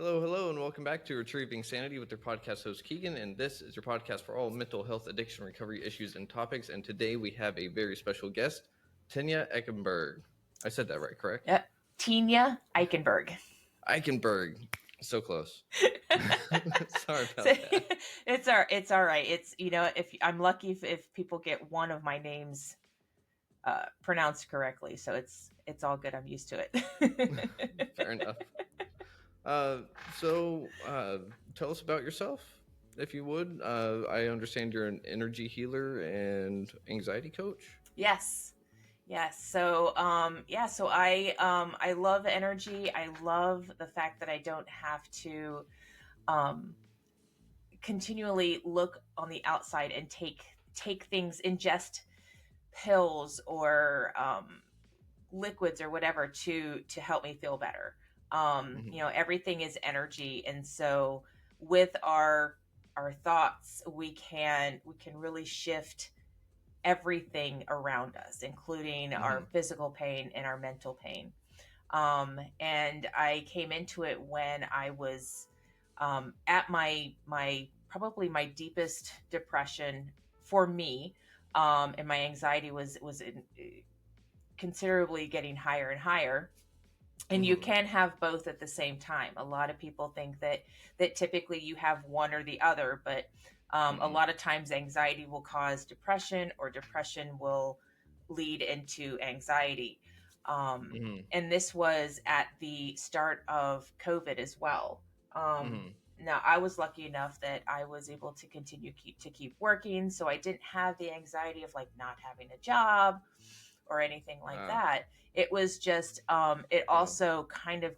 Hello, and welcome back to Retrieving Sanity with your podcast host Keegan. And this is your podcast for all mental health, addiction, recovery issues, and topics. And today we have a very special guest, Tenya Eickenberg. I said that right, correct? Yep. Tenya Eickenberg. Eickenberg. So close. Sorry about that. It's all right. It's if I'm lucky if people get one of my names pronounced correctly, so it's all good. I'm used to it. Fair enough. So tell us about yourself, if you would. I understand you're an energy healer and anxiety coach. Yes. So I love energy. I love the fact that I don't have to continually look on the outside and take things, ingest pills or liquids or whatever to help me feel better. Everything is energy, and so with our thoughts, we can really shift everything around us, including our physical pain and our mental pain. And I came into it when I was at my probably my deepest depression for me, and my anxiety was considerably getting higher and higher. And you can have both at the same time. A lot of people think that typically you have one or the other, but a lot of times anxiety will cause depression, or depression will lead into anxiety. And this was at the start of COVID as well. Now, I was lucky enough that I was able to continue to keep working, so I didn't have the anxiety of like not having a job or anything like that. It was just, it also kind of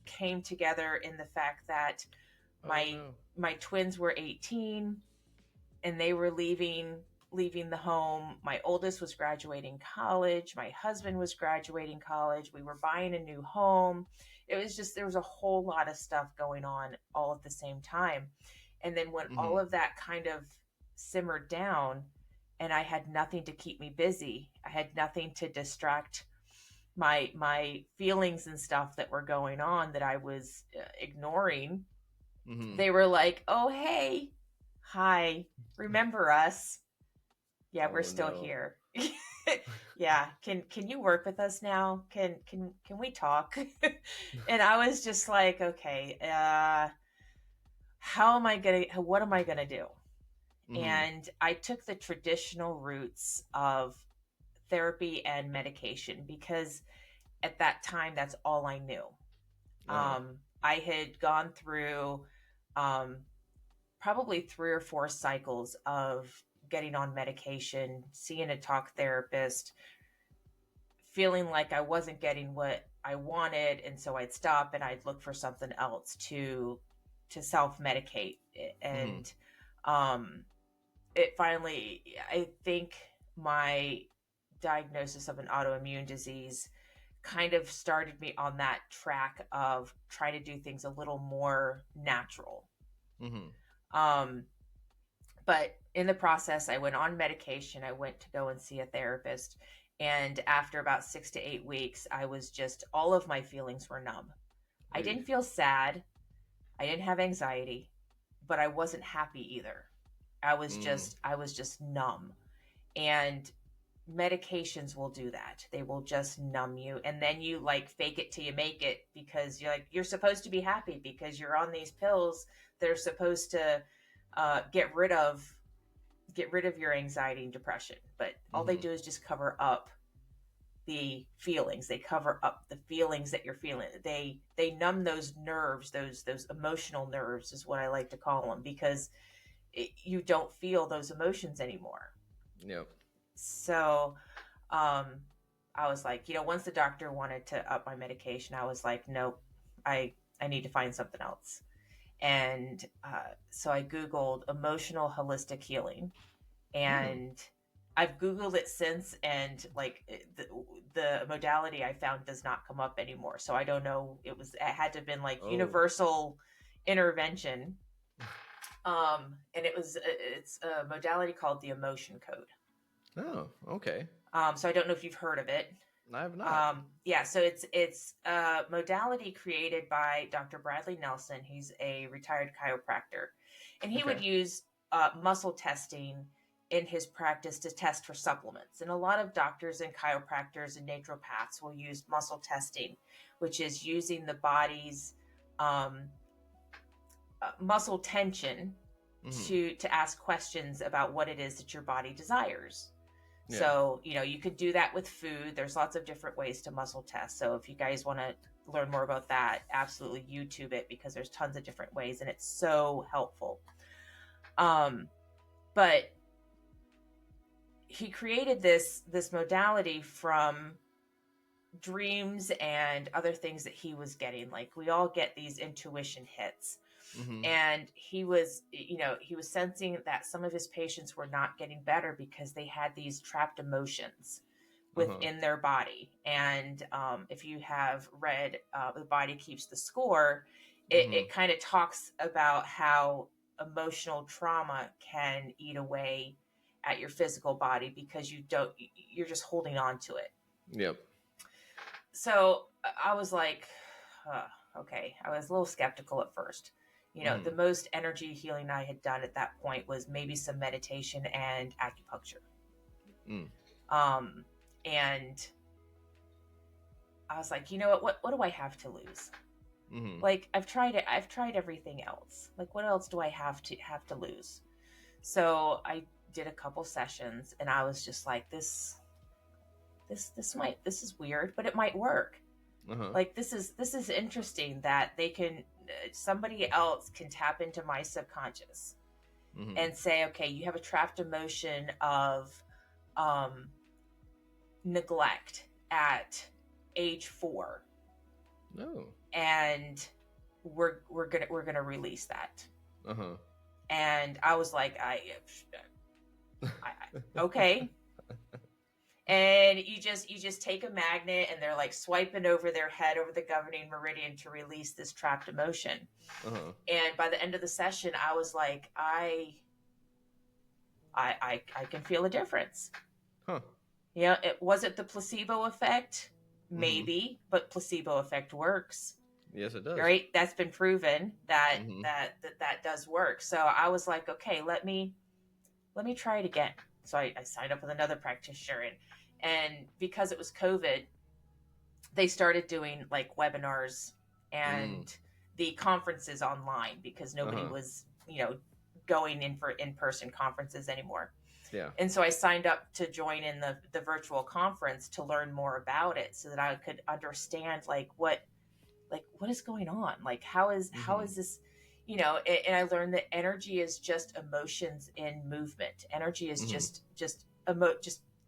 came together in the fact that my twins were 18 and they were leaving the home. My oldest was graduating college. My husband was graduating college. We were buying a new home. It was just, there was a whole lot of stuff going on all at the same time. And then when all of that kind of simmered down and I had nothing to keep me busy, I had nothing to distract my feelings and stuff that were going on that I was ignoring. They were like, "Oh, hey, hi, remember us? Yeah, we're still here. Yeah, can you work with us now? Can we talk?" And I was just like, "Okay, what am I gonna do?" And I took the traditional routes of therapy and medication because at that time that's all I knew. I had gone through probably 3 or 4 cycles of getting on medication, seeing a talk therapist, feeling like I wasn't getting what I wanted, and so I'd stop and I'd look for something else to self-medicate. And it finally, I think my diagnosis of an autoimmune disease kind of started me on that track of trying to do things a little more natural. But in the process, I went on medication. I went to go and see a therapist. And after about 6 to 8 weeks, I was just, all of my feelings were numb. I didn't feel sad. I didn't have anxiety, but I wasn't happy either. I was just numb. And medications will do that. They will just numb you, and then you like fake it till you make it, because you're supposed to be happy because you're on these pills that are supposed to get rid of your anxiety and depression, but all they do is just cover up the feelings. They cover up the feelings that you're feeling. They numb those nerves, those emotional nerves is what I like to call them, because you don't feel those emotions anymore. Yep. So I was like, once the doctor wanted to up my medication, I was like, nope, I need to find something else. And so I Googled emotional holistic healing, and I've Googled it since, and like the modality I found does not come up anymore. So I don't know. It had to have been like universal intervention. And it's a modality called the emotion code. Oh, okay. So I don't know if you've heard of it. I have not. Yeah, so it's a modality created by Dr. Bradley Nelson. He's a retired chiropractor, and he Okay. would use muscle testing in his practice to test for supplements. And a lot of doctors and chiropractors and naturopaths will use muscle testing, which is using the body's um, muscle tension Mm-hmm. to ask questions about what it is that your body desires. Yeah. So, you could do that with food. There's lots of different ways to muscle test. So, if you guys want to learn more about that, absolutely YouTube it, because there's tons of different ways and it's so helpful. But he created this modality from dreams and other things that he was getting. Like, we all get these intuition hits. Mm-hmm. And he was sensing that some of his patients were not getting better because they had these trapped emotions within their body. And if you have read The Body Keeps the Score, it kind of talks about how emotional trauma can eat away at your physical body because you're just holding on to it. Yep. So I was like, okay. I was a little skeptical at first. The most energy healing I had done at that point was maybe some meditation and acupuncture. And I was like, you know what do I have to lose? Like, I've tried it. I've tried everything else. Like, what else do I have to lose? So I did a couple sessions and I was just like, this is weird, but it might work. Like, this is interesting that somebody else can tap into my subconscious and say, okay, you have a trapped emotion of neglect at age 4. No. And we're gonna release that. And I was like, okay. And you just take a magnet and they're like swiping over their head over the governing meridian to release this trapped emotion. And by the end of the session, I was like, I can feel a difference. Was it the placebo effect? Maybe, but placebo effect works. Yes, it does. Right? That's been proven that that does work. So I was like, okay, let me try it again. So I signed up with another practitioner, and because it was COVID, they started doing like webinars and the conferences online because nobody was, going in for in-person conferences anymore. Yeah. And so I signed up to join in the virtual conference to learn more about it so that I could understand what is going on? Like, how is this, and I learned that energy is just emotions in movement. Energy is just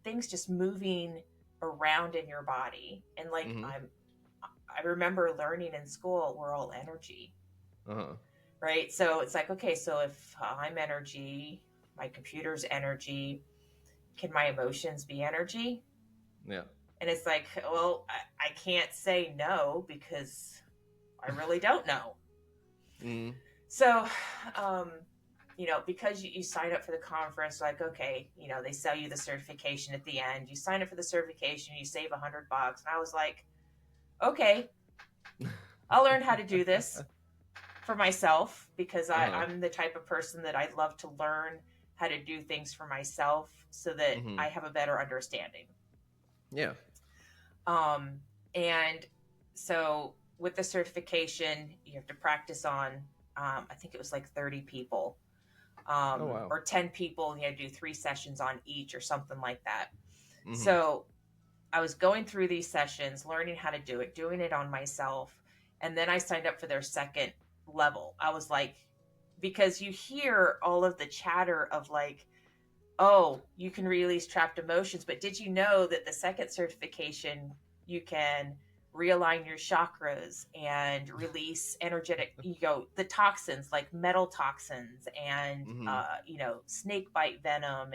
things just moving around in your body. And like, I remember learning in school, we're all energy. Right. So it's like, okay, so if I'm energy, my computer's energy, can my emotions be energy? Yeah. And it's like, well, I can't say no because I really don't know. So, because you sign up for the conference, like, okay, they sell you the certification at the end. You sign up for the certification, you save $100. And I was like, okay, I'll learn how to do this for myself because I'm the type of person that I love to learn how to do things for myself so that I have a better understanding. Yeah. And so with the certification, you have to practice on, I think it was like 30 people, or 10 people, and you had to do 3 sessions on each or something like that. So I was going through these sessions, learning how to do it, doing it on myself. And then I signed up for their second level. I was like, because you hear all of the chatter of like, oh, you can release trapped emotions. But did you know that the second certification, you can realign your chakras and release energetic, the toxins like metal toxins and, snake bite venom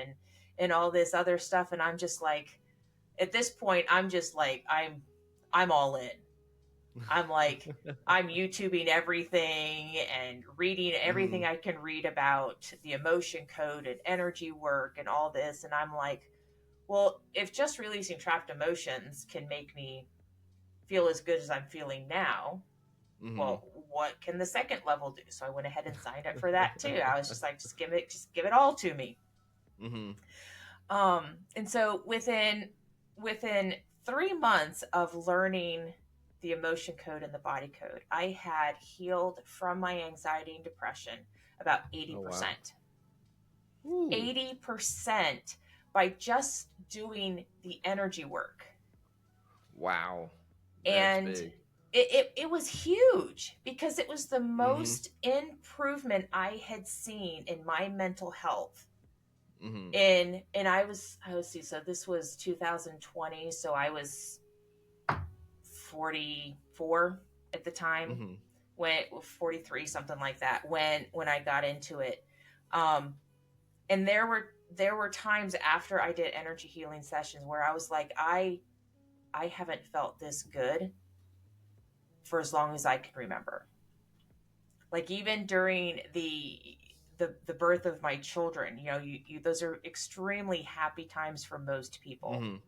and all this other stuff. And I'm just like, at this point, I'm just like, I'm all in. I'm like, I'm YouTubing everything and reading everything I can read about the emotion code and energy work and all this. And I'm like, well, if just releasing trapped emotions can make me feel as good as I'm feeling now, well, what can the second level do? So I went ahead and signed up for that too. I was just like, just give it all to me. Mm-hmm. And so within 3 months of learning the emotion code and the body code, I had healed from my anxiety and depression about 80%. Oh, wow. 80% by just doing the energy work. Wow. That's And big. it was huge because it was the most improvement I had seen in my mental health. And I was see, so this was 2020, so I was 44 at the time, when 43, something like that, when I got into it. And there were times after I did energy healing sessions where I was like, I haven't felt this good for as long as I can remember. Like even during the birth of my children, you know, you those are extremely happy times for most people.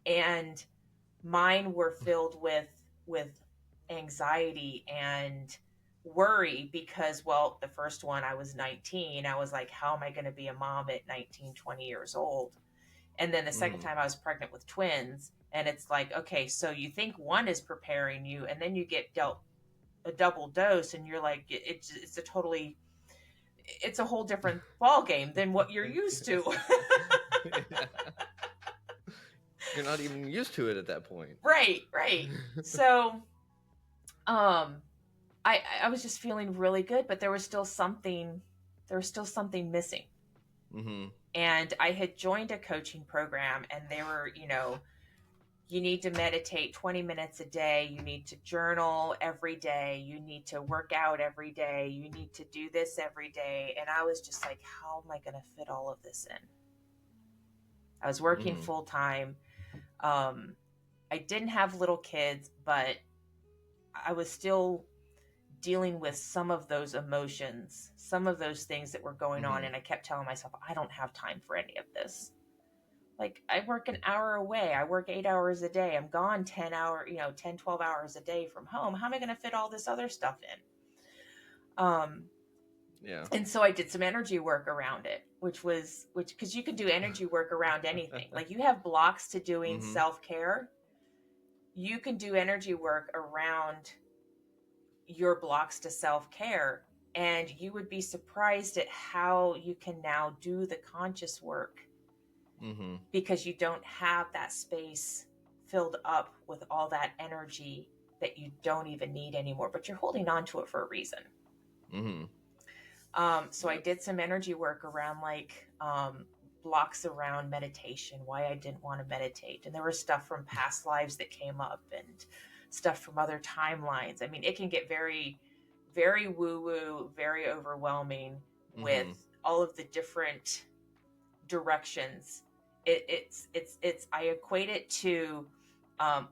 And mine were filled with anxiety and worry because, well, the first one, I was 19. I was like, how am I going to be a mom at 19, 20 years old? And then the second time I was pregnant with twins, and it's like, okay, so you think one is preparing you, and then you get dealt a double dose, and you're like, it's a whole different ball game than what you're used to. You're not even used to it at that point. Right. So I was just feeling really good, but there was still something missing. And I had joined a coaching program, and they were, you know, you need to meditate 20 minutes a day, you need to journal every day, you need to work out every day, you need to do this every day. And I was just like, how am I going to fit all of this in? I was working full time. I didn't have little kids, but I was still dealing with some of those emotions, some of those things that were going on. And I kept telling myself, I don't have time for any of this. Like, I work an hour away. I work 8 hours a day. I'm gone 10 10, 12 hours a day from home. How am I going to fit all this other stuff in? Yeah. And so I did some energy work around it, because you can do energy work around anything. Like, you have blocks to doing self-care. You can do energy work around your blocks to self-care, and you would be surprised at how you can now do the conscious work, because you don't have that space filled up with all that energy that you don't even need anymore, but you're holding on to it for a reason. So I did some energy work around blocks around meditation, why I didn't want to meditate. And there was stuff from past lives that came up, and stuff from other timelines. I mean, it can get very, very woo-woo, very overwhelming with all of the different directions. It's I equate it to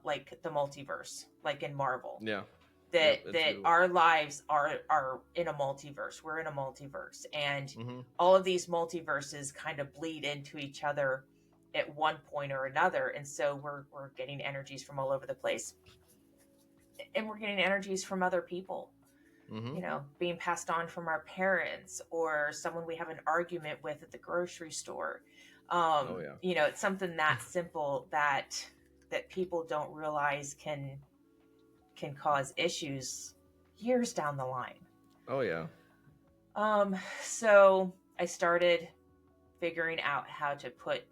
like the multiverse, like in Marvel. Yeah. That our lives are in a multiverse. We're in a multiverse, and all of these multiverses kind of bleed into each other at one point or another. And so we're getting energies from all over the place, and we're getting energies from other people. You know, being passed on from our parents or someone we have an argument with at the grocery store. You know, it's something that simple that people don't realize can cause issues years down the line. Oh yeah. So I started figuring out how to put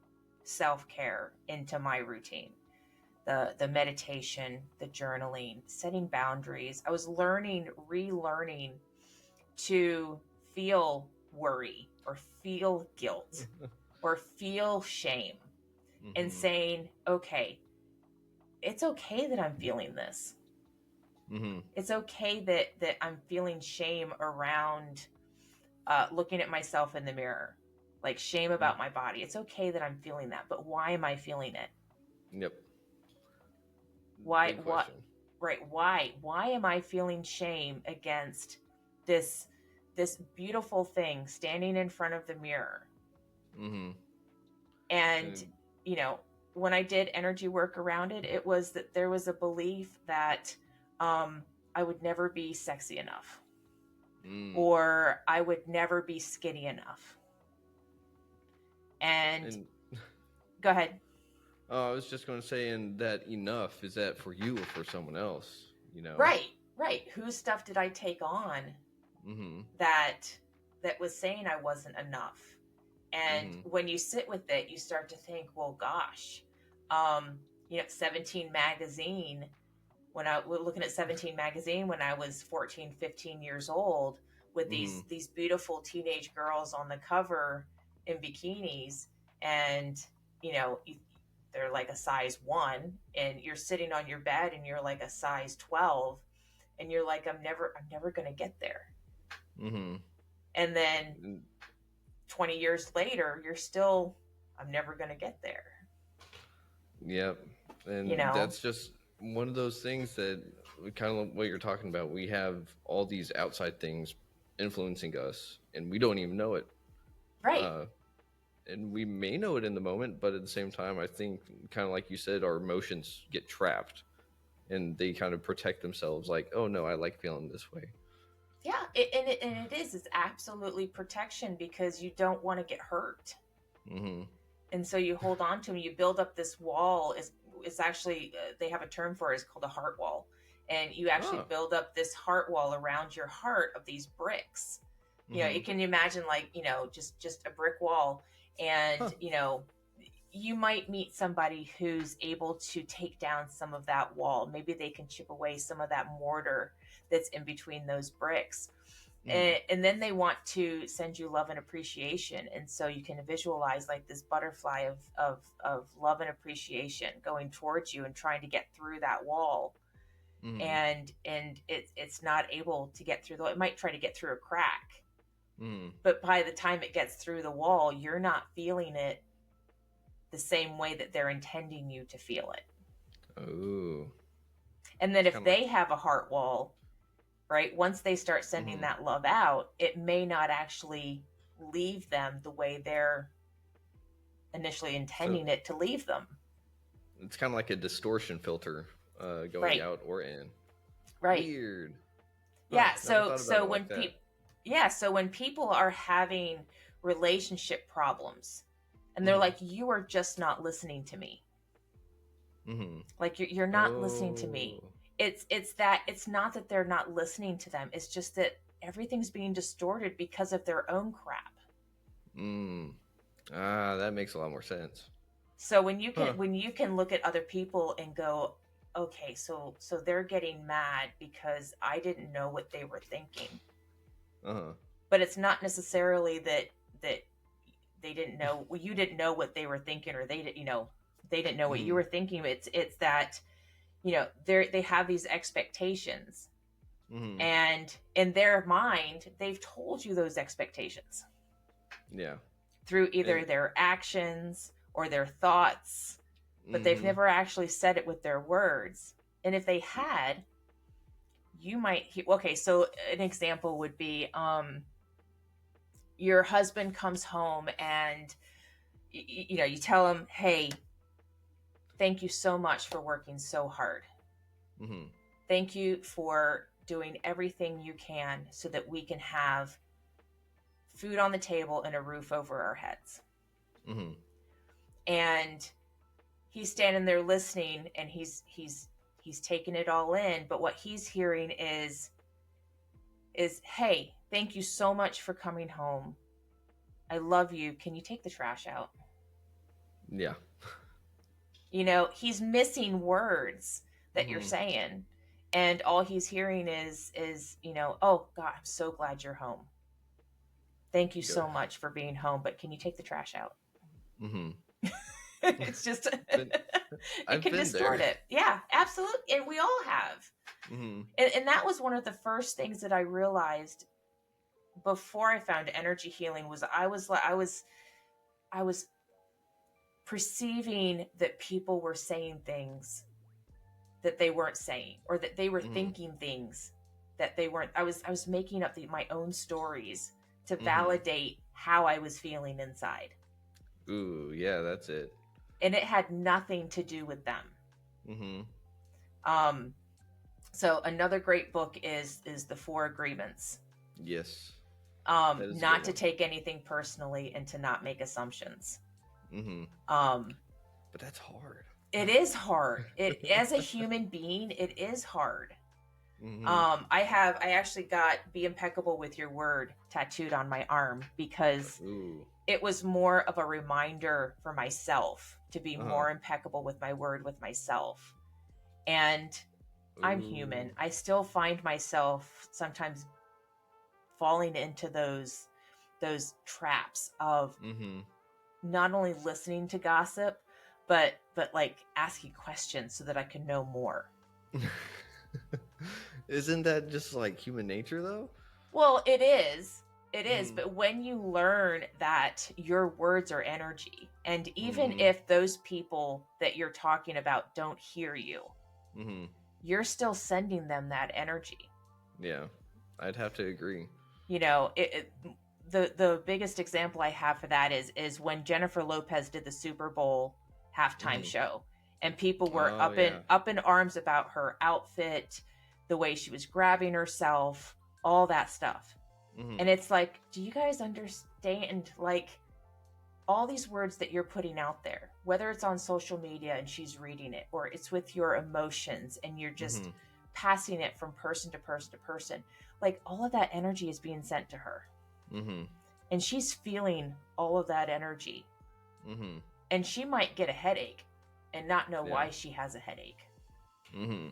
self-care into my routine. The meditation, the journaling, setting boundaries. I was relearning to feel worry or feel guilt or feel shame, and saying, okay, it's okay that I'm feeling this. It's okay that I'm feeling shame around looking at myself in the mirror, like shame about my body. It's okay that I'm feeling that, but why am I feeling it? Yep. Why? What? Right? Why am I feeling shame against this beautiful thing standing in front of the mirror? And when I did energy work around it, it was that there was a belief that I would never be sexy enough, or I would never be skinny enough. And go ahead. I was just going to say, and that enough, is that for you or for someone else? Right. Whose stuff did I take on that was saying I wasn't enough? And when you sit with it, you start to think, well, gosh, 17 magazine, when I was looking at 17 magazine when I was 14, 15 years old, with these beautiful teenage girls on the cover in bikinis, and they're like a size 1, and you're sitting on your bed and you're like a size 12, and you're like, I'm never going to get there. And then 20 years later, you're still, I'm never going to get there. Yep. And that's just one of those things that kind of what you're talking about. We have all these outside things influencing us, and we don't even know it. Right. And we may know it in the moment, but at the same time, I think, kind of like you said, our emotions get trapped, and they kind of protect themselves. Like, oh no, I like feeling this way. Yeah, it's absolutely protection, because you don't want to get hurt. And so you hold on to them. You build up this wall. It's actually, they have a term for it. It's called a heart wall. And you actually build up this heart wall around your heart of these bricks. You can imagine, like, just a brick wall. And, you might meet somebody who's able to take down some of that wall. Maybe they can chip away some of that mortar that's in between those bricks. And then they want to send you love and appreciation. And so you can visualize like this butterfly of love and appreciation going towards you and trying to get through that wall. And it's not able to get through it might try to get through a crack. But by the time it gets through the wall, you're not feeling it the same way that they're intending you to feel it. Oh. And then if they have a heart wall, right, once they start sending that love out, it may not actually leave them the way they're initially intending it to leave them. It's kind of like a distortion filter going out or in. Right. Weird. Yeah. So when people are having relationship problems, and they're like, you are just not listening to me. Like you're not listening to me. It's not that they're not listening to them. It's just that everything's being distorted because of their own crap. That makes a lot more sense. So when you can look at other people and go, okay, so they're getting mad because I didn't know what they were thinking. But it's not necessarily that they didn't know. Well, you didn't know what they were thinking, or they didn't know what you were thinking. It's that they have these expectations, and in their mind, they've told you those expectations. Yeah. Through either their actions or their thoughts, but they've never actually said it with their words. And if they had, you might hear, okay, so an example would be, your husband comes home and you tell him, hey, thank you so much for working so hard. Thank you for doing everything you can so that we can have food on the table and a roof over our heads. And he's standing there listening, and he's taking it all in. But what he's hearing is, hey, thank you so much for coming home. I love you. Can you take the trash out? Yeah. He's missing words that you're saying. And all he's hearing is, oh God, I'm so glad you're home. Thank you so much for being home, but can you take the trash out? It's just, it can distort it. Yeah, absolutely. And we all have. And that was one of the first things that I realized before I found energy healing was I was perceiving that people were saying things that they weren't saying, or that they were thinking things that they weren't. I was making up my own stories to validate how I was feeling inside. Ooh, yeah, that's it. and it had nothing to do with them. Mm-hmm. Um, so another great book is The Four Agreements. Yes. That is a Not good to one. take anything personally and to not make assumptions. Mm-hmm. Um, But that's hard. it is hard. It as a human being, it is hard. Mm-hmm. I actually got "Be impeccable with your word" tattooed on my arm because Ooh. it was more of a reminder for myself to be Uh-huh. more impeccable with my word with myself. And I'm human. Ooh. I still find myself sometimes falling into those traps of Mm-hmm. not only listening to gossip, but like asking questions so that I can know more. Isn't that just like human nature though? Well, it is. It is, Mm-hmm. but when you learn that your words are energy, and even Mm-hmm. if those people that you're talking about don't hear you, Mm-hmm. you're still sending them that energy. Yeah, I'd have to agree. You know, the biggest example I have for that is when Jennifer Lopez did the Super Bowl halftime Mm-hmm. show, and people were Oh yeah. up in arms about her outfit, the way she was grabbing herself, all that stuff. Mm-hmm. And it's like, do you guys understand, like, all these words that you're putting out there, whether it's on social media and she's reading it, or it's with your emotions and you're just Mm-hmm. passing it from person to person to person, like all of that energy is being sent to her. Mm-hmm. And she's feeling all of that energy. Mm-hmm. And she might get a headache and not know Yeah. why she has a headache. Mm-hmm.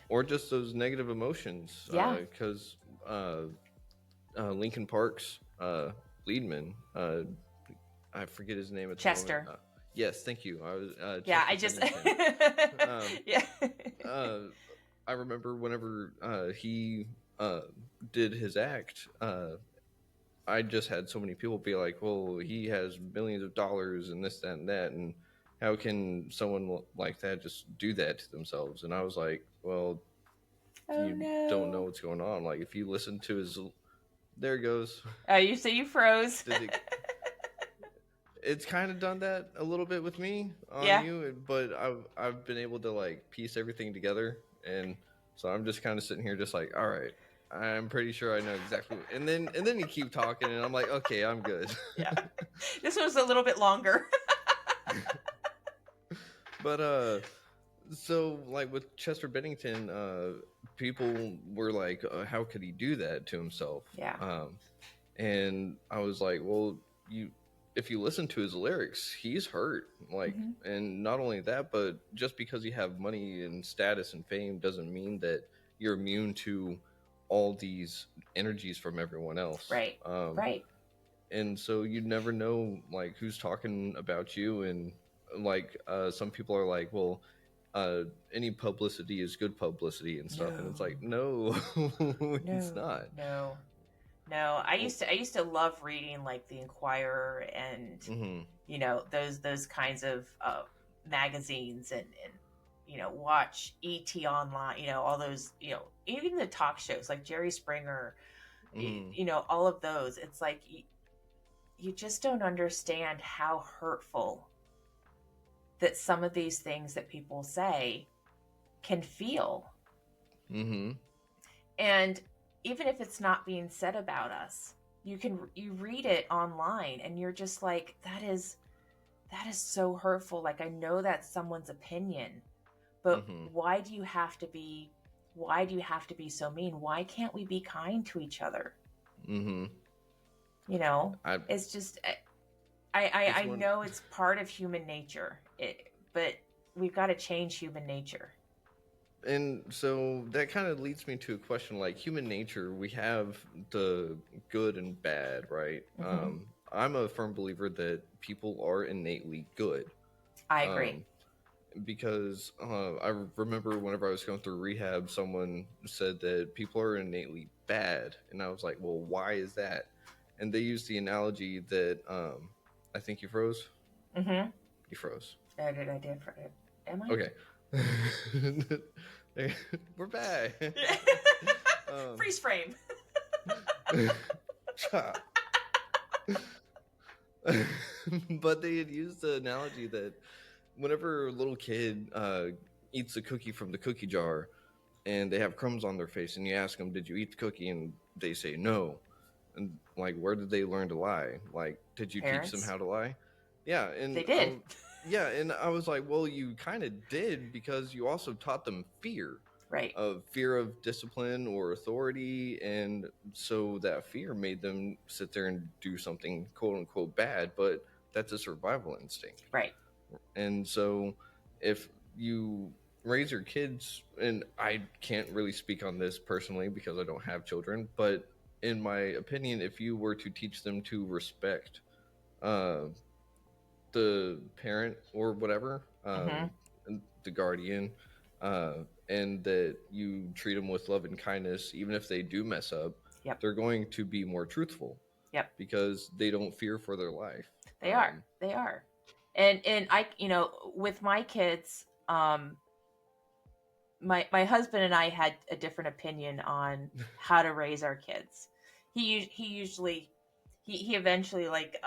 Or just those negative emotions. Yeah. Because Lincoln Park's Leadman, I forget his name at the Chester. moment. Yes, thank you. I was Yeah, I Chester just Bennington. yeah. I remember whenever he did his act, I just had so many people be like, "Well, he has millions of dollars and this, that, and that, and how can someone like that just do that to themselves?" And I was like, "Well, Oh you no. don't know what's going on. Like, if you listen to his, there it goes. You say you froze. It's kind of done that a little bit with me on Yeah. you, but I've been able to like piece everything together, and so I'm just kind of sitting here, just like, all right, I'm pretty sure I know exactly. And then you keep talking, and I'm like, okay, I'm good. Yeah. This was a little bit longer. But so like with Chester Bennington, people were like, how could he do that to himself? Yeah. And I was like, well, if you listen to his lyrics, he's hurt. Like, Mm-hmm. and not only that, but just because you have money and status and fame doesn't mean that you're immune to all these energies from everyone else. Right. Right. And so you never know like who's talking about you, and like some people are like, well, any publicity is good publicity and stuff, and it's like, no, it's not. No, I used to love reading like the Inquirer and Mm-hmm. you know those kinds of magazines and you know watch ET online, you know all those, you know, even the talk shows like Jerry Springer, Mm-hmm. you know all of those. It's like you just don't understand how hurtful that some of these things that people say can feel. Mm-hmm. And even if it's not being said about us, you read it online and you're just like, that is so hurtful. Like, I know that's someone's opinion, but Mm-hmm. why do you have to be so mean? Why can't we be kind to each other? Mm-hmm. You know, it's just I one... know it's part of human nature, but we've got to change human nature. And so that kind of leads me to a question, like human nature, we have the good and bad, right? Mm-hmm. I'm a firm believer that people are innately good. I agree. Because I remember whenever I was going through rehab, someone said that people are innately bad. And I was like, well, why is that? And they used the analogy that I think you froze. Mm-hmm. You froze. I did. Am I? Okay. We're back. Freeze frame. But they had used the analogy that whenever a little kid eats a cookie from the cookie jar and they have crumbs on their face, and you ask them, "Did you eat the cookie?" and they say no, and like, where did they learn to lie? Like, did you teach them Parents. how to lie? Yeah, They and did. yeah, and I was like, well, you kind of did, because you also taught them Right. fear of discipline or authority, and so that fear made them sit there and do something quote unquote bad, but that's a survival instinct. Right. And so if you raise your kids, and I can't really speak on this personally because I don't have children, but in my opinion, if you were to teach them to respect uh, the parent or whatever, Hmm. the guardian, uh, and that you treat them with love and kindness, even if they do mess up, Yep. they're going to be more truthful. Yep. Because they don't fear for their life. They are. They are. And I, with my kids, my husband and I had a different opinion on how to raise our kids. He usually he eventually like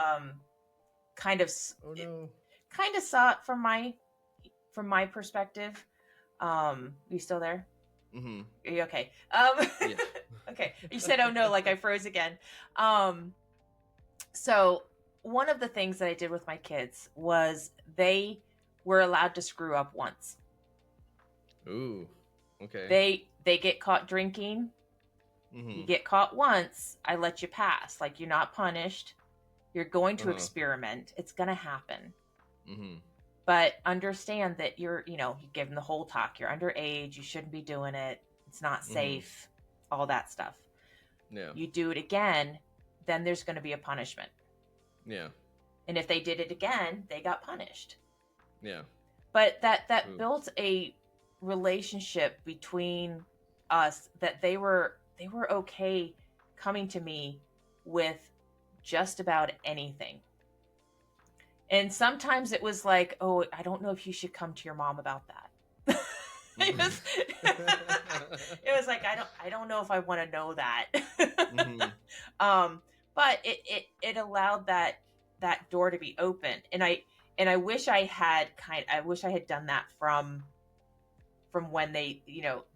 kind of Oh no. kind of saw it from my perspective. You still there? Mm-hmm. Are you okay? Yeah. Okay. You said, "Oh no," like I froze again. Um, so one of the things that I did with my kids was they were allowed to screw up once. Ooh. Okay. They get caught drinking. You Mm-hmm. get caught once, I let you pass. Like, you're not punished. You're going to Uh-huh. experiment. It's going to happen. Mm-hmm. But understand that you give them the whole talk. You're underage. You shouldn't be doing it. It's not Mm-hmm. safe. All that stuff. Yeah. You do it again, then there's going to be a punishment. Yeah. And if they did it again, they got punished. Yeah. But that Ooh. built a relationship between us, that they were okay coming to me with just about anything. And sometimes it was like, "Oh, I don't know if you should come to your mom about that." it was it was like, I don't know if I want to know that. Mm-hmm. um but it allowed that door to be open. And I wish I wish I had done that from when they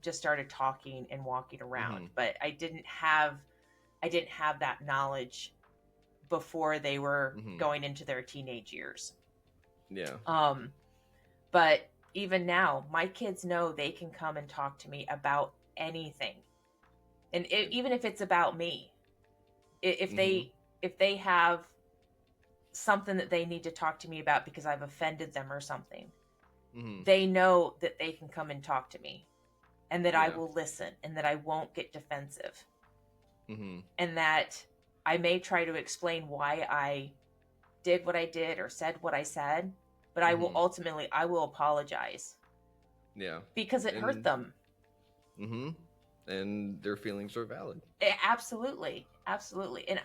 just started talking and walking around. Mm-hmm. But I didn't have that knowledge before they were Mm-hmm. going into their teenage years. Yeah. um but even now, my kids know they can come and talk to me about anything. And even if it's about me, if Mm-hmm. they have something that they need to talk to me about because I've offended them or something, Mm-hmm. they know that they can come and talk to me, and that I Yeah. will listen, and that I won't get defensive, Mm-hmm. and that I may try to explain why I did what I did or said what I said, but Mm-hmm. I will apologize Yeah. because it hurt And them. mm-hmm. And their feelings are valid. Absolutely, absolutely. And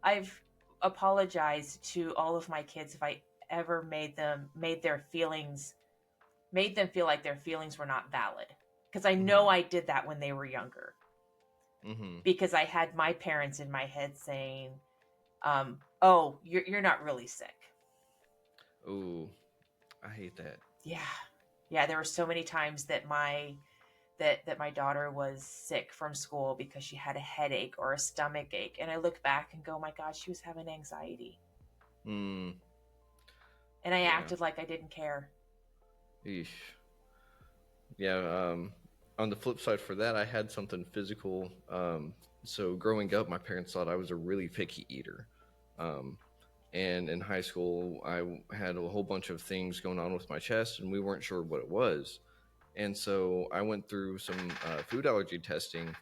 I've apologized to all of my kids if I ever made them feel like their feelings were not valid, because I Mm-hmm. know I did that when they were younger, Mm-hmm. because I had my parents in my head saying, "Oh, you're not really sick." Ooh. I hate that. Yeah, yeah. There were so many times that my daughter was sick from school because she had a headache or a stomach ache, and I look back and go, "My God, she was having anxiety," Mm. and I Yeah. acted like I didn't care. Eesh. Yeah. On the flip side for that, I had something physical. So growing up, my parents thought I was a really picky eater. Um, and in high school, I had a whole bunch of things going on with my chest, and we weren't sure what it was. And so I went through some food allergy testing.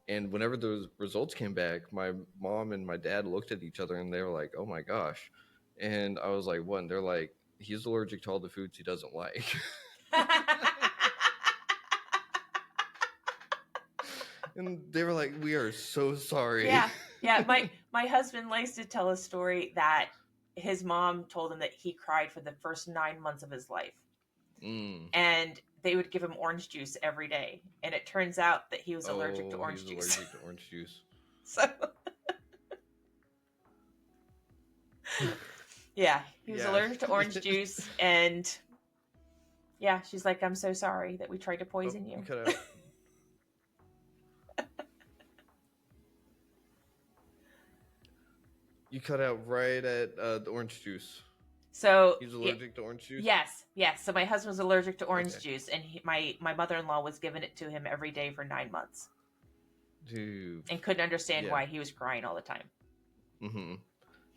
And whenever those results came back, my mom and my dad looked at each other and they were like, "Oh my gosh." And I was like, "What?" And they're like, "He's allergic to all the foods he doesn't like." And they were like, "We are so sorry." Yeah, yeah. My husband likes to tell a story that his mom told him that he cried for the first 9 months of his life, Mm. and they would give him orange juice every day, and it turns out that he was allergic to Oh, orange he's juice. allergic to orange juice. So Yeah, he was Yeah. allergic to orange juice, and yeah, she's like, I'm so sorry that we tried to Oh, poison you. you cut out. You cut out right at the orange juice. So He's allergic to orange juice? yes. So my husband was allergic to orange Okay. juice, and my mother-in-law was giving it to him every day for 9 months, Dude. and couldn't understand Yeah. why he was crying all the time. Mm-hmm.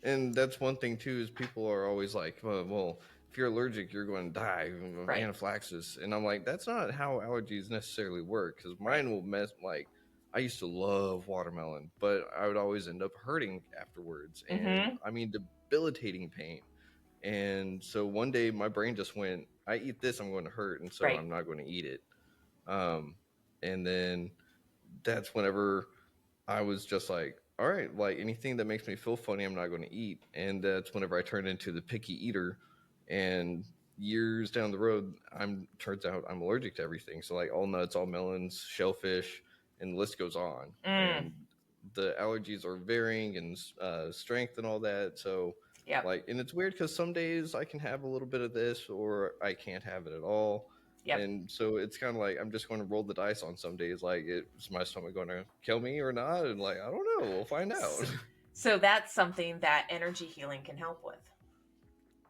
And that's one thing too, is people are always like, well, if you're allergic, you're going to die of Right. anaphylaxis. And I'm like, that's not how allergies necessarily work, because mine will mess, like, I used to love watermelon, but I would always end up hurting afterwards. And I mean, debilitating pain. And so one day my brain just went, I eat this, I'm going to hurt. And so Right. I'm not going to eat it. And then that's whenever I was just like, all right, like anything that makes me feel funny, I'm not going to eat. And that's whenever I turned into the picky eater. And years down the road, turns out I'm allergic to everything. So like all nuts, all melons, shellfish, and the list goes on. And the allergies are varying in strength and all that. So Yeah. like, and it's weird because some days I can have a little bit of this, or I can't have it at all. Yep. And so it's kind of like I'm just going to roll the dice on some days. Like, is my stomach going to kill me or not? And like, I don't know. We'll find out. So that's something that energy healing can help with.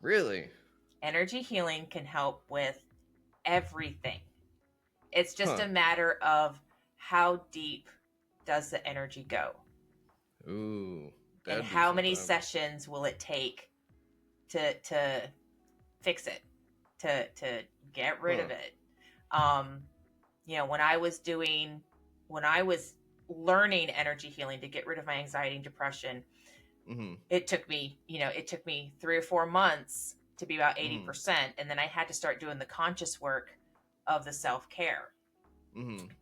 Really? Energy healing can help with everything. It's just a matter of how deep does the energy go. Ooh. And how many sessions will it take to fix it, to get rid of it? You know, when I was learning energy healing to get rid of my anxiety and depression, it took me 3 or 4 months to be about 80%. And then I had to start doing the conscious work of the self-care.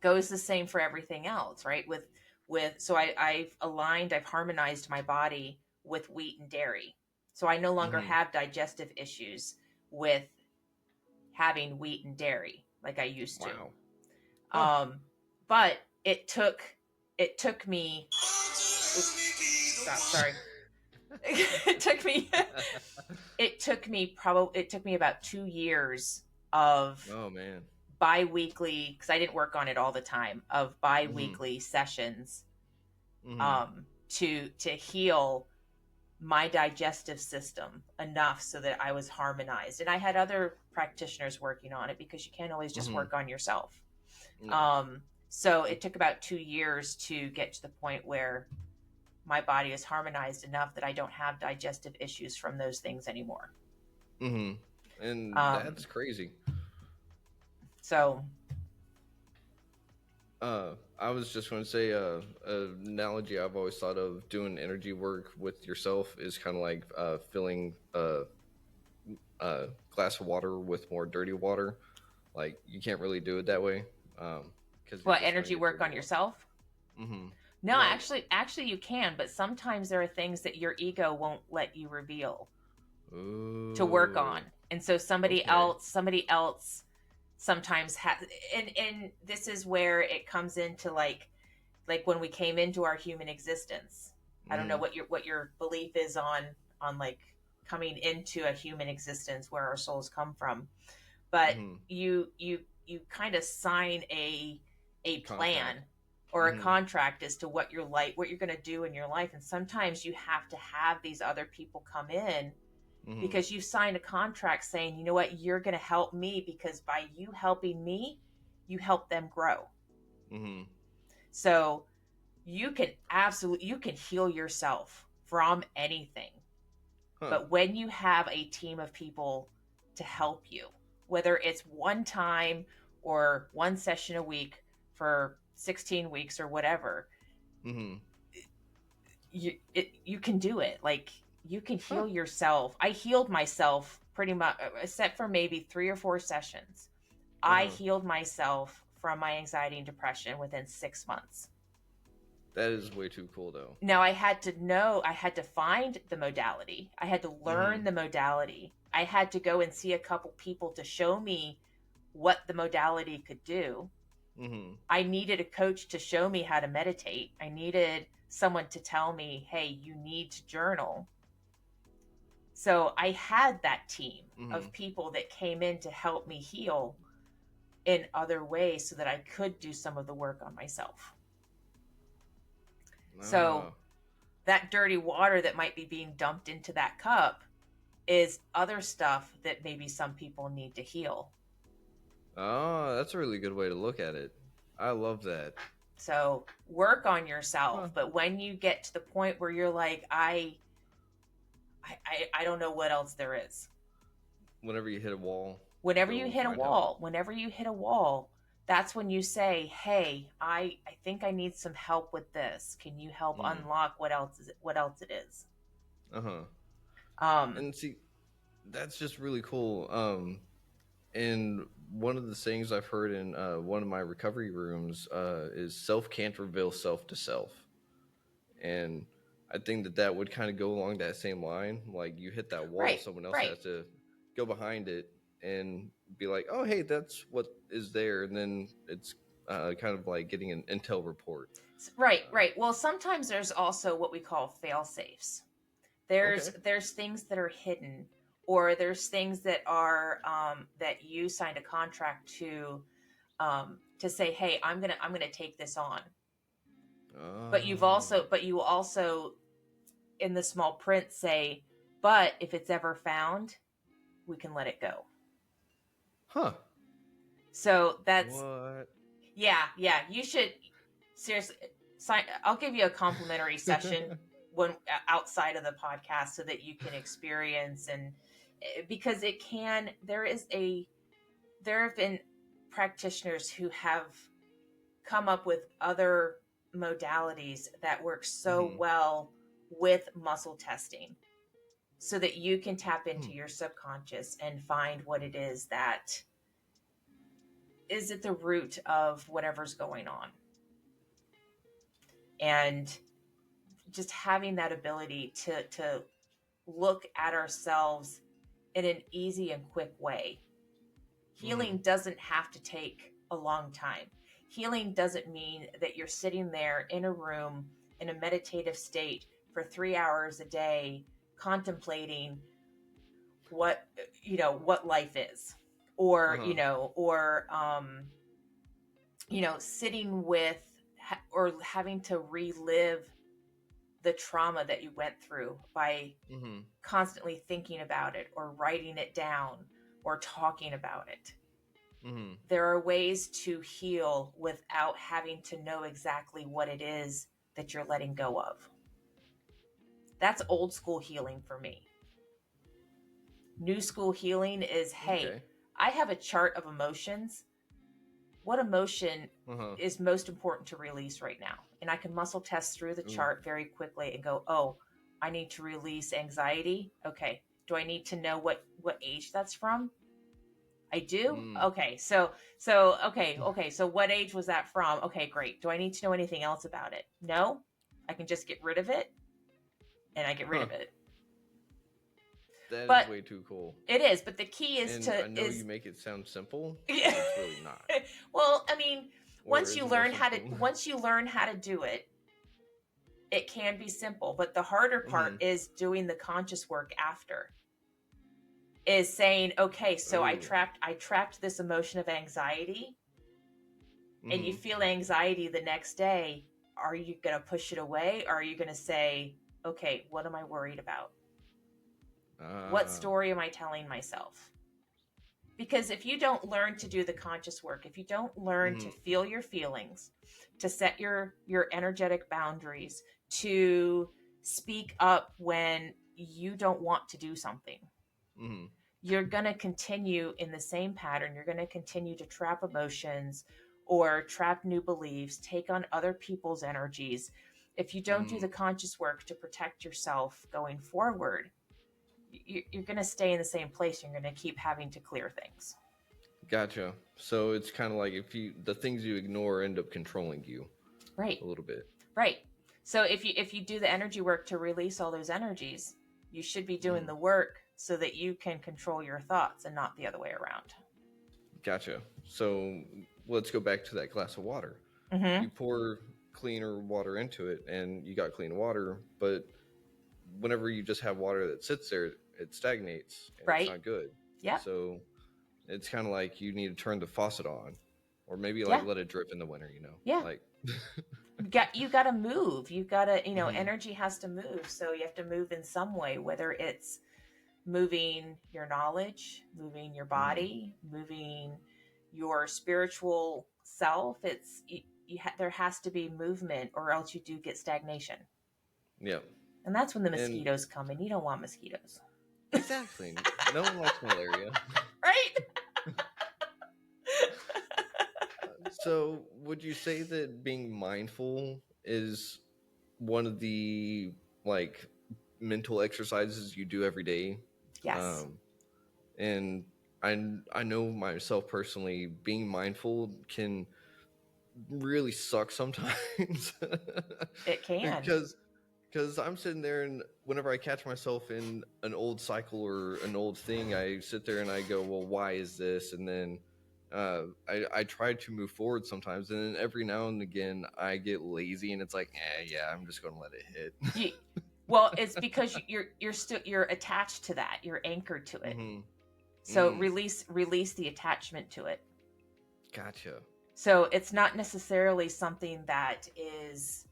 Goes the same for everything else, right? So I've harmonized my body with wheat and dairy. So I no longer have digestive issues with having wheat and dairy like I used to. Wow. But it took me sorry. it took me about 2 years of bi-weekly, because I didn't work on it all the time, of bi-weekly sessions to heal my digestive system enough so that I was harmonized. And I had other practitioners working on it, because you can't always just work on yourself. So it took about 2 years to get to the point where my body is harmonized enough that I don't have digestive issues from those things anymore. And that's crazy. So I was just going to say an analogy I've always thought of doing energy work with yourself is kind of like filling a glass of water with more dirty water. Like, you can't really do it that way. What, energy work on yourself? No, Yeah. actually you can, but sometimes there are things that your ego won't let you reveal to work on. And so somebody else sometimes has, and this is where it comes into like when we came into our human existence. I don't know what your belief is on like coming into a human existence, where our souls come from, but you kind of sign a plan or a contract as to what you're going to do in your life. And sometimes you have to have these other people come in because you signed a contract saying, you know what, you're going to help me, because by you helping me, you help them grow. So you can heal yourself from anything. But when you have a team of people to help you, whether it's one time or one session a week for 16 weeks or whatever, you can do it. Like, you can heal yourself. I healed myself pretty much, except for maybe 3 or 4 sessions. I healed myself from my anxiety and depression within 6 months. That is way too cool, though. Now, I had to find the modality. I had to learn the modality. I had to go and see a couple people to show me what the modality could do. I needed a coach to show me how to meditate. I needed someone to tell me, hey, you need to journal. So I had that team Mm-hmm. of people that came in to help me heal in other ways so that I could do some of the work on myself. So Oh. that dirty water that might be being dumped into that cup is other stuff that maybe some people need to heal. Oh, that's a really good way to look at it. I love that. So work on Huh. yourself, but when you get to the point where you're like, I don't know what else there is. Whenever you hit a wall, Whenever you go hit a find help. wall, that's when you say, "Hey, I think I need some help with this. Can you help Mm. unlock what else it is?" Uh-huh. Um, And see, that's just really cool. And one of the things I've heard in one of my recovery rooms is self can't reveal self to self. And I think that that would kind of go along that same line. Like you hit that wall, right, someone else right. has to go behind it and be like, "Oh, hey, that's what is there," and then it's kind of like getting an intel report. Right, right. Well, sometimes there's also what we call fail safes. There's Okay. there's things that are hidden, or there's things that are that you signed a contract to say, "Hey, I'm gonna take this on." Oh. But you also in the small print say, "But if it's ever found, we can let it go." Huh. So that's What? yeah. You should seriously sign. I'll give you a complimentary session when outside of the podcast so that you can experience and because it can. There have been practitioners who have come up with other modalities that work so Hmm. well with muscle testing so that you can tap Hmm. into your subconscious and find what it is that is at the root of whatever's going on. And just having that ability to look at ourselves in an easy and quick way. Hmm. Healing doesn't have to take a long time. Healing doesn't mean that you're sitting there in a room in a meditative state for 3 hours a day contemplating what what life is, or Uh-huh. sitting with or having to relive the trauma that you went through by Hmm. constantly thinking about it or writing it down or talking about it. Hmm. There are ways to heal without having to know exactly what it is that you're letting go of. That's old school healing for me. New school healing is, hey, Okay. I have a chart of emotions. What emotion Uh-huh. is most important to release right now? And I can muscle test through the Ooh. chart very quickly and go, oh, I need to release anxiety. Okay. Do I need to know what age that's from? I do. Mm. Okay. Okay. So what age was that from? Okay, great. Do I need to know anything else about it? No. I can just get rid of it, and I get rid Huh. of it. That is But way too cool. it is. But the key is And to I know you is make it sound simple, yeah. but it's really not. Well, I mean, Or is it more simple? once you learn how to do it, it can be simple. But the harder part Hmm. is doing the conscious work after. Is saying, okay, so Oh. I trapped this emotion of anxiety, and you Hmm. feel anxiety the next day. Are you going to push it away, or are you going to say, okay, what am I worried about? What Ah. story am I telling myself? Because if you don't learn to do the conscious work, if you don't learn to Hmm. feel your feelings, to set your energetic boundaries, to speak up when you don't want to do something, Hmm. you're going to continue in the same pattern. You're going to continue to trap emotions or trap new beliefs, take on other people's energies. If you don't do Hmm. the conscious work to protect yourself going forward, you're going to stay in the same place. You're going to keep having to clear things. Gotcha. So it's kind of like if you the things you ignore end up controlling you Right, a little bit. right. So if you do the energy work to release all those energies, you should be doing Hmm. the work so that you can control your thoughts and not the other way around. Gotcha. So let's go back to that glass of water. Mm-hmm. You pour cleaner water into it, and you got clean water. But whenever you just have water that sits there, it stagnates and it's Right. not good. Yep. So it's kind of like you need to turn the faucet on, or maybe like Yeah. let it drip in the winter. Yeah. Like You got to move. You got to, Mhm. energy has to move. So you have to move in some way, whether it's moving your knowledge, moving your Mhm. body, moving your spiritual self. There has to be movement, or else you do get stagnation. Yeah. And that's when the And mosquitoes come in. You don't want mosquitoes. exactly, no one likes malaria. Right? So would you say that being mindful is one of the like mental exercises you do every day? Yes. Um, and I know myself personally, being mindful can really suck sometimes It can. because I'm sitting there and whenever I catch myself in an old cycle or an old thing, I sit there and I go, well, why is this? And then I try to move forward sometimes, and then every now and again I get lazy and it's like, yeah, I'm just gonna let it hit. You, well, it's because you're attached to that. You're anchored to it. Mm-hmm. So release the attachment to it. Gotcha. So it's not necessarily something that is,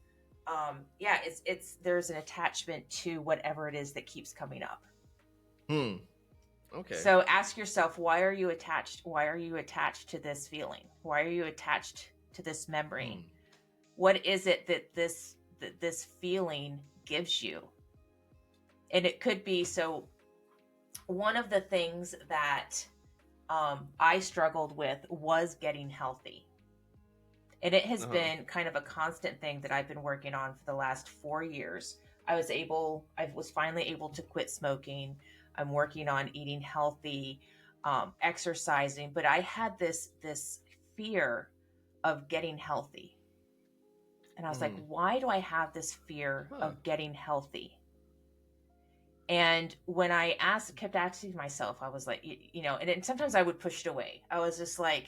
yeah, it's there's an attachment to whatever it is that keeps coming up. Okay. So ask yourself, why are you attached? Why are you attached to this feeling? Why are you attached to this memory? What is it that this feeling gives you? And it could be, so one of the things that I struggled with was getting healthy. And it has been kind of a constant thing that I've been working on for the last 4 years. I was finally able to quit smoking. I'm working on eating healthy, exercising, but I had this fear of getting healthy. And I was like, why do I have this fear of getting healthy? And when I kept asking myself, I was like, and then sometimes I would push it away. I was just like,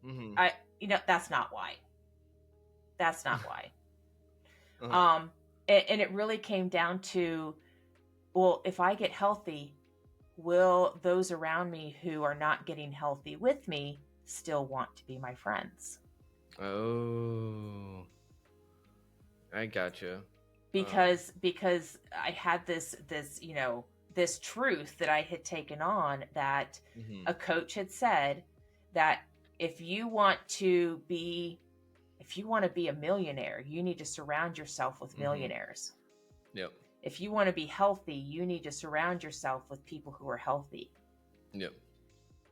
that's not why. That's not why. And it really came down to, well, if I get healthy, will those around me who are not getting healthy with me still want to be my friends? Oh, I gotcha. Because I had this truth that I had taken on, that a coach had said that if you want to be a millionaire, you need to surround yourself with millionaires. Yep. If you want to be healthy, you need to surround yourself with people who are healthy. Yep.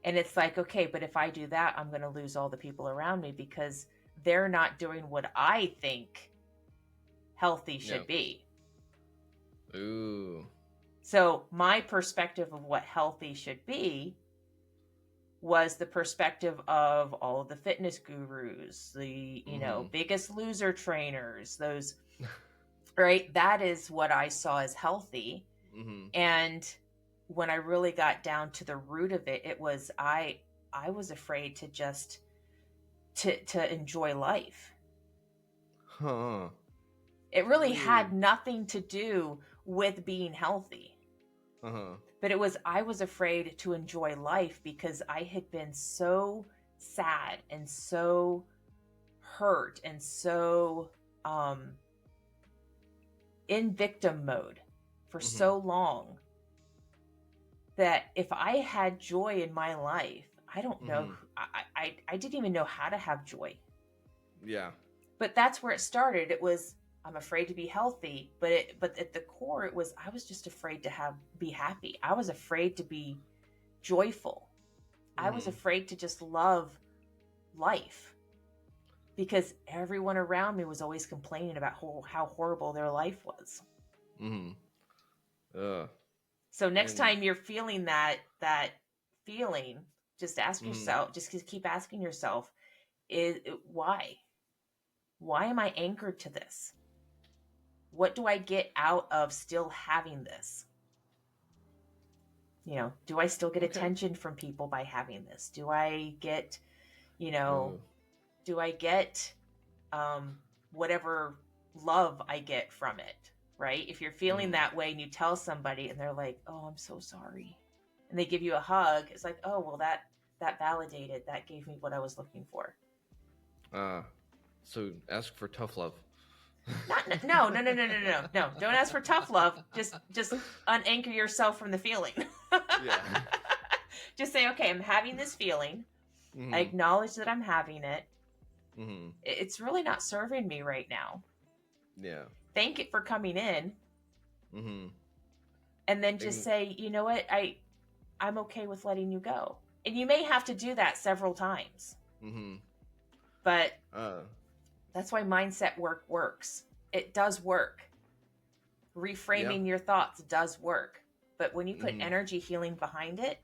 And it's like, okay, but if I do that, I'm going to lose all the people around me because they're not doing what I think healthy should be. Ooh. So my perspective of what healthy should be was the perspective of all of the fitness gurus, the, Biggest Loser trainers, those, right? That is what I saw as healthy. And when I really got down to the root of it, it was, I was afraid to just, to enjoy life. It really had nothing to do with being healthy. But I was afraid to enjoy life because I had been so sad and so hurt and so in victim mode for so long that if I had joy in my life, I don't know, I didn't even know how to have joy. Yeah. But that's where it started. It was, I'm afraid to be healthy, but at the core, it was, I was just afraid to be happy. I was afraid to be joyful. I was afraid to just love life because everyone around me was always complaining about how horrible their life was. So next time you're feeling that feeling, just ask yourself, just keep asking yourself, why am I anchored to this? What do I get out of still having this? Do I still get attention from people by having this? Do I get, do I get whatever love I get from it? right? If you're feeling that way and you tell somebody and they're like, "Oh, I'm so sorry," and they give you a hug, it's like, "Oh, well, that validated, that gave me what I was looking for." So ask for tough love. No. Don't ask for tough love. Just unanchor yourself from the feeling. Yeah. Just say, "Okay, I'm having this feeling. I acknowledge that I'm having it. It's really not serving me right now. Yeah. Thank it for coming in." Mm-hmm. And then just say, "You know what? I'm okay with letting you go." And you may have to do that several times. But that's why mindset work works. It does work. Reframing your thoughts does work. But when you put energy healing behind it,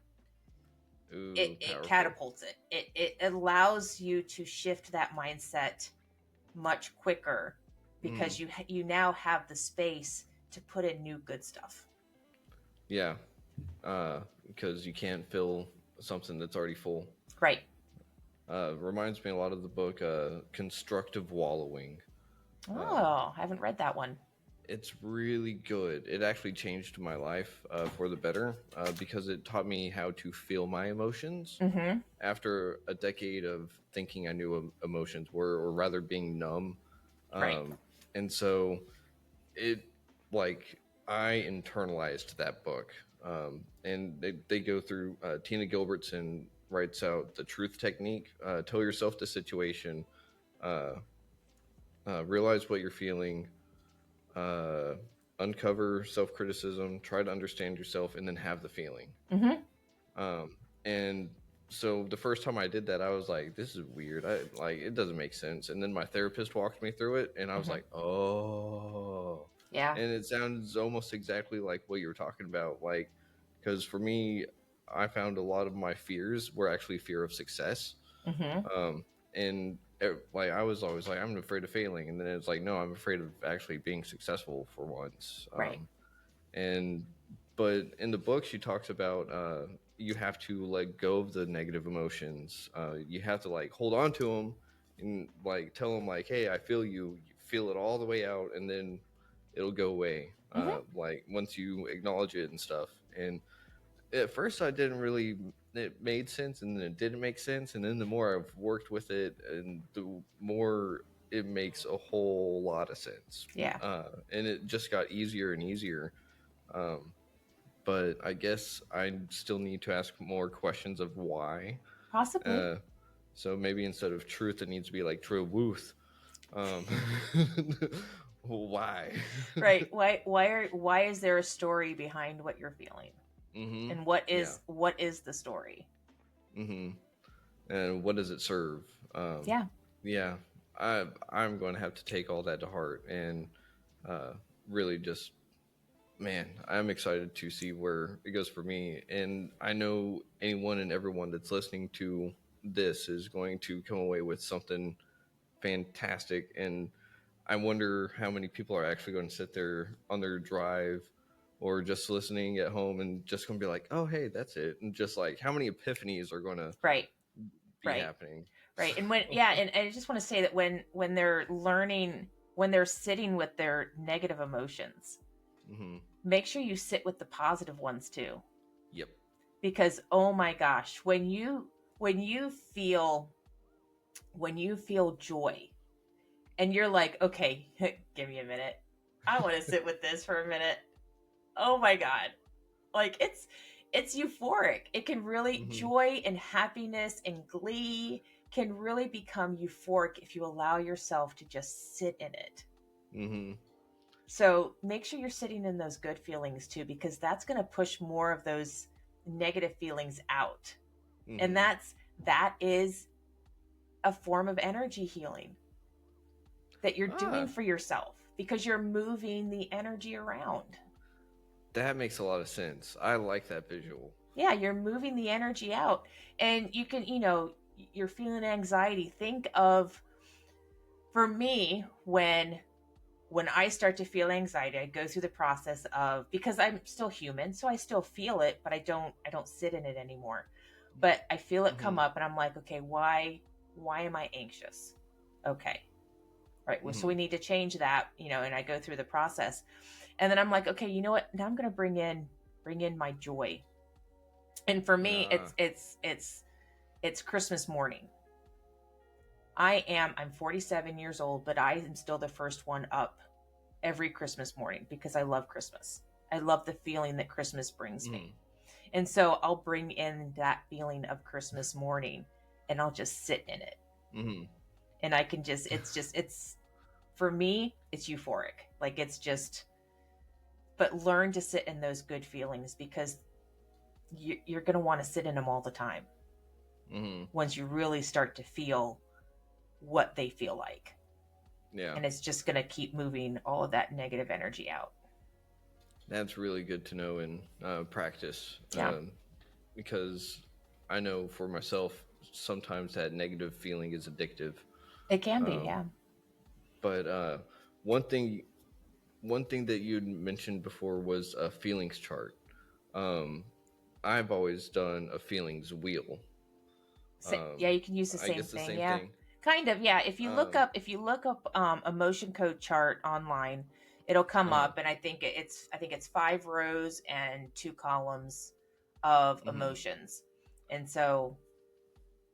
it catapults it. It allows you to shift that mindset much quicker because you now have the space to put in new good stuff. Yeah. Because you can't fill something that's already full. Right. Reminds me a lot of the book Constructive Wallowing. I haven't read that one. It's really good. It actually changed my life for the better because it taught me how to feel my emotions. After a decade of thinking I knew what emotions were, or rather being numb. Right. And so it, like, I internalized that book. And they go through, Tina Gilbertson writes out the truth technique. Tell yourself the situation, realize what you're feeling, uncover self-criticism, try to understand yourself, and then have the feeling. And so the first time I did that, I was like, this is weird. It doesn't make sense. And then my therapist walked me through it, and I was like, oh. Yeah. And it sounds almost exactly like what you were talking about. Like, because for me, I found a lot of my fears were actually fear of success. And like, I was always like, I'm afraid of failing. And then it's like, no, I'm afraid of actually being successful for once. Right. But in the book, she talks about you have to let go of the negative emotions. You have to like hold on to them and like tell them like, hey, I feel you. You feel it all the way out, and then it'll go away. Like once you acknowledge it and stuff. And at first, I didn't really. It made sense, and then it didn't make sense, and then the more I've worked with it, and the more it makes a whole lot of sense. Yeah. And it just got easier and easier. But I guess I still need to ask more questions of why. Possibly. So maybe instead of truth, it needs to be like truth. Why? Right. Why is there a story behind what you're feeling? And what is the story? And what does it serve? Yeah. I'm going to have to take all that to heart and really just, man, I'm excited to see where it goes for me. And I know anyone and everyone that's listening to this is going to come away with something fantastic. And I wonder how many people are actually going to sit there on their drive or just listening at home and just going to be like, oh, hey, that's it. And just like how many epiphanies are going to be happening. Right. And and I just want to say that when they're learning, when they're sitting with their negative emotions, make sure you sit with the positive ones too. Yep. Because, oh my gosh, when you feel joy and you're like, okay, give me a minute. I want to sit with this for a minute. Oh my God. Like it's euphoric. It can really, joy and happiness and glee can really become euphoric if you allow yourself to just sit in it. So make sure you're sitting in those good feelings too, because that's going to push more of those negative feelings out. And that is a form of energy healing that you're doing for yourself because you're moving the energy around. That makes a lot of sense. I like that visual. Yeah, you're moving the energy out. And you can, you're feeling anxiety. Think of, for me, when I start to feel anxiety, I go through the process of, because I'm still human, so I still feel it, but I don't sit in it anymore. But I feel it come up and I'm like, okay, why am I anxious? Okay. Right. Well, so we need to change that, and I go through the process. And then I'm like, okay, you know what? Now I'm going to bring in my joy. And for me, Nah. it's Christmas morning. I'm 47 years old, but I am still the first one up every Christmas morning because I love Christmas. I love the feeling that Christmas brings me. And so I'll bring in that feeling of Christmas morning and I'll just sit in it. Mm-hmm. And I can it's for me, it's euphoric. Like it's just, but learn to sit in those good feelings because you're going to want to sit in them all the time. Mm-hmm. Once you really start to feel what they feel like. Yeah. And it's just going to keep moving all of that negative energy out. That's really good to know in practice. Yeah. Because I know for myself, sometimes that negative feeling is addictive. It can be, yeah. But one thing that you'd mentioned before was a feelings chart. I've always done a feelings wheel. Yeah, you can use the I same guess the thing. same Yeah. thing. Kind of, yeah. If you look up emotion code chart online, it'll come up, and I think it's 5 rows and 2 columns of emotions, and so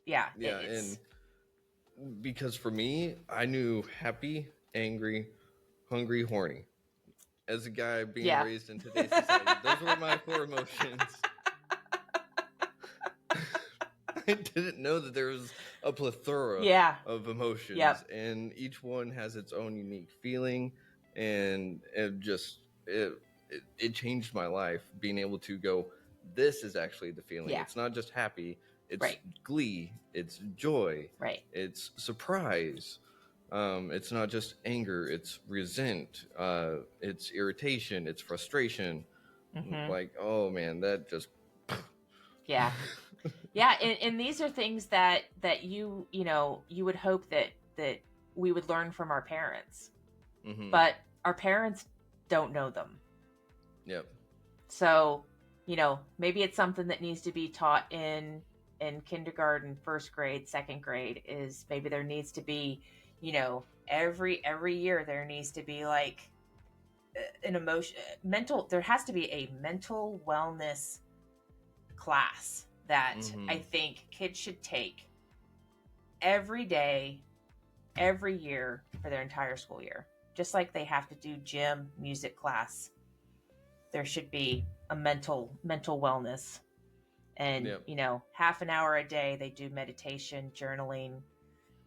yeah, Yeah, it's and because for me, I knew happy, angry, hungry, horny. As a guy being yeah. raised in today's society, those were my 4 emotions. I didn't know that there was a plethora Yeah. of emotions, Yep. and each one has its own unique feeling, and it changed my life being able to go, this is actually the feeling. Yeah. It's not just happy, it's Right. glee, it's joy, Right. it's surprise. It's not just anger, it's resent, it's irritation, it's frustration. Mm-hmm. Like, oh man, that just Yeah. Yeah, and these are things that you would hope that we would learn from our parents. Mm-hmm. But our parents don't know them. Yep. So, maybe it's something that needs to be taught in kindergarten, first grade, second grade. Is maybe there needs to be, every year there needs to be like an there has to be a mental wellness class that I think kids should take every day, every year for their entire school year. Just like they have to do gym, music class, there should be a mental wellness. And Yep. half an hour a day they do meditation, journaling.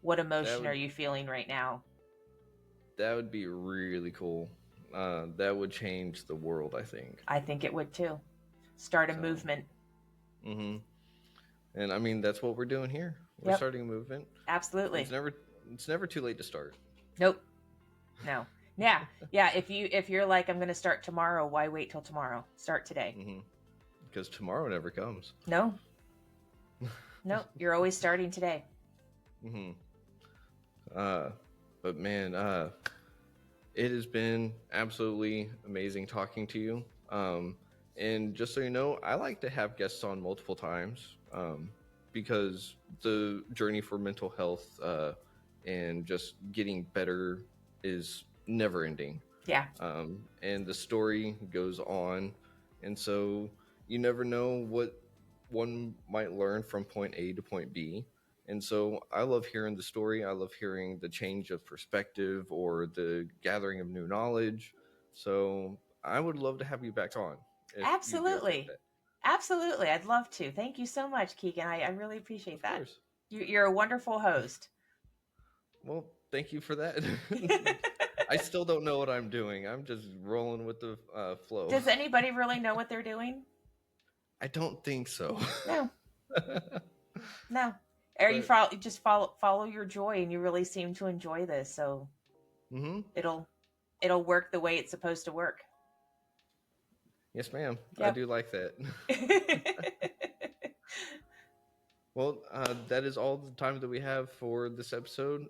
What emotion are you feeling right now? That would be really cool. That would change the world, I think. I think it would too. Start a movement. Mm-hmm. And I mean, that's what we're doing here. We're starting a movement. Absolutely. It's never too late to start. Nope. No. Yeah. Yeah. If you're like, I'm going to start tomorrow, why wait till tomorrow? Start today. Because tomorrow never comes. No. No, you're always starting today. But man, it has been absolutely amazing talking to you. And just so you know, I like to have guests on multiple times because the journey for mental health and just getting better is never ending. Yeah. And the story goes on. And so you never know what one might learn from point A to point B. And so I love hearing the story. I love hearing the change of perspective or the gathering of new knowledge. So I would love to have you back on. Absolutely. Absolutely. I'd love to. Thank you so much, Keegan. I really appreciate that. Of course. You're a wonderful host. Well, thank you for that. I still don't know what I'm doing. I'm just rolling with the flow. Does anybody really know what they're doing? I don't think so. No. No. Or you just follow your joy, and you really seem to enjoy this. So it'll work the way it's supposed to work. Yes, ma'am. Yep. I do like that. Well, that is all the time that we have for this episode.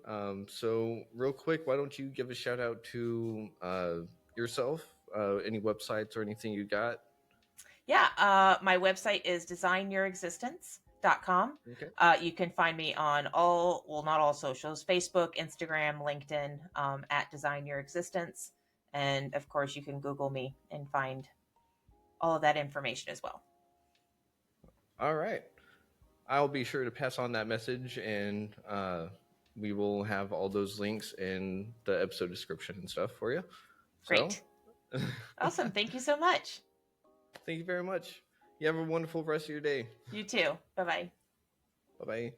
So real quick, why don't you give a shout out to yourself, any websites or anything you got? Yeah, my website is designyourexistence.com. Okay. You can find me on not all socials, Facebook, Instagram, LinkedIn, at Design Your Existence. And of course, you can Google me and find all of that information as well. All right. I'll be sure to pass on that message, and we will have all those links in the episode description and stuff for you. Great. So, Awesome. Thank you so much. Thank you very much. You have a wonderful rest of your day. You too. Bye-bye. Bye bye.